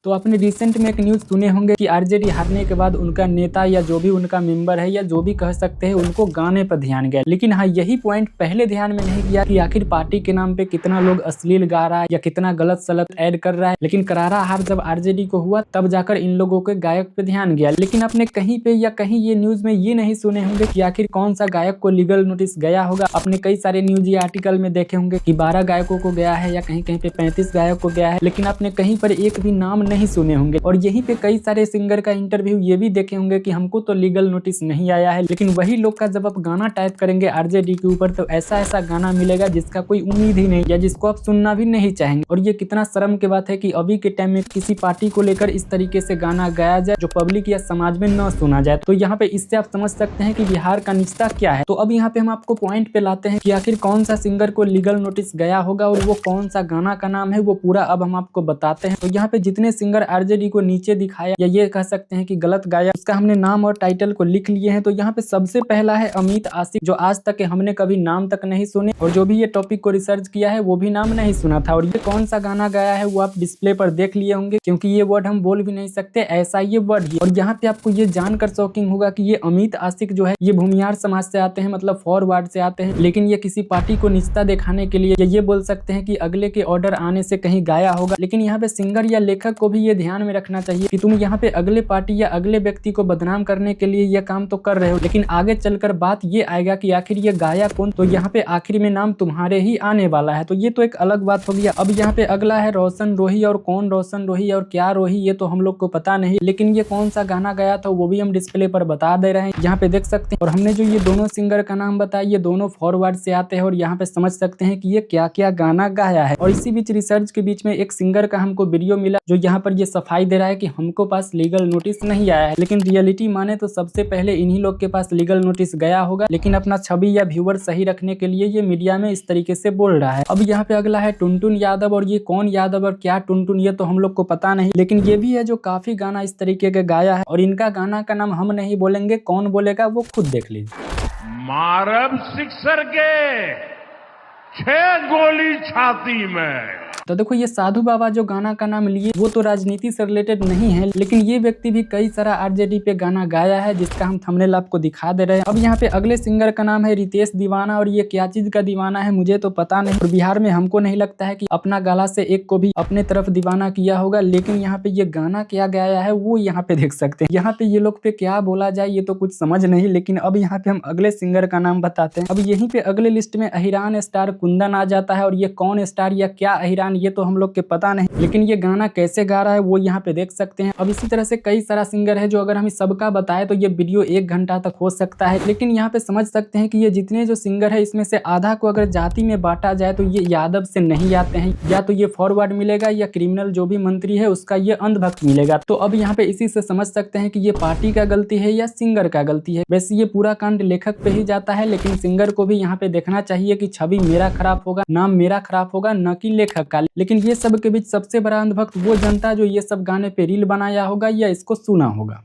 तो आपने रिसेंट में एक न्यूज़ सुने होंगे कि आरजेडी हारने के बाद उनका नेता या जो भी उनका मेंबर है या जो भी कह सकते हैं उनको गाने पर ध्यान गया। लेकिन हाँ, यही पॉइंट पहले ध्यान में नहीं गया कि आखिर पार्टी के नाम पे कितना लोग अश्लील गा रहा है या कितना गलत सलत ऐड कर रहा है। लेकिन करारा हार जब आरजेडी को हुआ तब जाकर इन लोगों के गायक पे ध्यान गया। लेकिन आपने कहीं पे या कहीं ये न्यूज में ये नहीं सुने होंगे कि आखिर कौन सा गायक को लीगल नोटिस गया होगा। आपने कई सारे न्यूज या आर्टिकल में देखे होंगे कि 12 गायकों को गया है या कहीं कहीं पे 35 गायक को गया है, लेकिन आपने कहीं पर एक भी नाम नहीं सुने होंगे। और यहीं पे कई सारे सिंगर का इंटरव्यू ये भी देखे होंगे कि हमको तो लीगल नोटिस नहीं आया है, लेकिन वही लोग का जब आप गाना टाइप करेंगे आरजेडी के ऊपर तो ऐसा ऐसा गाना मिलेगा जिसका कोई उम्मीद ही नहीं या जिसको आप सुनना भी नहीं चाहेंगे। और ये कितना शर्म की बात है कि अभी के टाइम में किसी पार्टी को लेकर इस तरीके से गाना गाया जाए जो पब्लिक या समाज में न सुना जाए। तो यहाँ पे इससे आप समझ सकते हैं कि बिहार का निचता क्या है। तो अब यहाँ पे हम आपको पॉइंट पे लाते हैं कि आखिर कौन सा सिंगर को लीगल नोटिस गया होगा और वो कौन सा गाना का नाम है, वो पूरा अब हम आपको बताते हैं। तो यहाँ पे जितने सिंगर आरजेडी को नीचे दिखाया या ये कह सकते हैं कि गलत गाया, उसका हमने नाम और टाइटल को लिख लिए हैं। तो यहाँ पे सबसे पहला है अमित आशिक, जो आज तक हमने कभी नाम तक नहीं सुने और जो भी ये टॉपिक को रिसर्च किया है वो भी नाम नहीं सुना था। और ये कौन सा गाना गाया है वो आप डिस्प्ले पर देख लिए होंगे, क्योंकि ये वर्ड हम बोल भी नहीं सकते, ऐसा ये वर्ड ही। और यहाँ पे आपको ये जानकर शॉकिंग होगा कि ये अमित आशिक जो है ये भूमिहार समाज से आते हैं, मतलब फॉरवर्ड से आते हैं, लेकिन ये किसी पार्टी को निचता दिखाने के लिए या ये बोल सकते हैं कि अगले के ऑर्डर आने से कहीं गाया होगा। लेकिन यहाँ पे सिंगर या लेखक को भी ये ध्यान में रखना चाहिए कि तुम यहाँ पे अगले पार्टी या अगले व्यक्ति को बदनाम करने के लिए ये काम तो कर रहे हो, लेकिन आगे चलकर बात ये आएगा कि आखिर ये गाया कौन, तो यहाँ पे आखिर में नाम तुम्हारे ही आने वाला है। तो ये तो एक अलग बात हो गया। अब यहाँ पे अगला है रोशन रोही, और कौन रोशन रोही और क्या रोही ये तो हम लोग को पता नहीं, लेकिन ये कौन सा गाना गाया था वो भी हम डिस्प्ले पर बता दे रहे हैं, यहाँ पे देख सकते हैं। और हमने जो ये दोनों सिंगर का नाम बताया ये दोनों फॉरवर्ड से आते हैं और यहाँ पे समझ सकते हैं कि ये क्या क्या गाना गाया है। और इसी बीच रिसर्च के बीच में एक सिंगर का हमको वीडियो मिला जो यहाँ पर ये सफाई दे रहा है कि हमको पास लीगल नोटिस नहीं आया है, लेकिन रियलिटी माने तो सबसे पहले इन्हीं लोग के पास लीगल नोटिस गया होगा, लेकिन अपना छवि या व्यूअर सही रखने के लिए ये मीडिया में इस तरीके से बोल रहा है। अब यहाँ पे अगला है टुनटुन यादव, और ये कौन यादव और क्या टुनटुन ये तो हम लोग को पता नहीं, लेकिन ये भी है जो काफी गाना इस तरीके के गाया है। और इनका गाना का नाम हम नहीं बोलेंगे, कौन बोलेगा वो खुद देख लीजिए। मारब सिक्सर के 6 गोली छाती में। तो देखो ये साधु बाबा जो गाना का नाम लिए वो तो राजनीति से रिलेटेड नहीं है, लेकिन ये व्यक्ति भी कई सारा आरजेडी पे गाना गाया है जिसका हम थंबनेल आपको दिखा दे रहे हैं। अब यहाँ पे अगले सिंगर का नाम है रितेश दीवाना, और ये क्या चीज का दीवाना है मुझे तो पता नहीं। और बिहार में हमको नहीं लगता है कि अपना गाला से एक को भी अपने तरफ दीवाना किया होगा, लेकिन यहाँ पे ये गाना क्या गाया है वो यहाँ पे देख सकते हैं। यहाँ पे ये लोग पे क्या बोला जाए ये तो कुछ समझ नहीं, लेकिन अब यहाँ पे हम अगले सिंगर का नाम बताते हैं। अब यहीं पे अगले लिस्ट में अहिरान स्टार कुंदन आ जाता है, और ये कौन स्टार या क्या अहिरान ये तो हम लोग के पता नहीं, लेकिन ये गाना कैसे गा रहा है वो यहाँ पे देख सकते हैं। अब इसी तरह से कई सारा सिंगर है जो अगर हम सबका बताए तो ये वीडियो 1 घंटा तक हो सकता है, लेकिन यहाँ पे समझ सकते हैं कि ये जितने जो सिंगर है इसमें से आधा को अगर जाति में बांटा जाए तो ये यादव से नहीं आते हैं, या तो ये फॉरवर्ड मिलेगा या क्रिमिनल जो भी मंत्री है उसका ये अंधभक्त मिलेगा। तो अब यहाँ पे इसी से समझ सकते हैं कि ये पार्टी का गलती है या सिंगर का गलती है। वैसे ये पूरा कांड लेखक पे ही जाता है, लेकिन सिंगर को भी यहाँ पे देखना चाहिए कि छवि मेरा खराब होगा, नाम मेरा खराब होगा, न कि लेखक का। लेकिन ये सब के बीच सबसे बड़ा अंधभक्त वो जनता जो ये सब गाने पे रील बनाया होगा या इसको सुना होगा।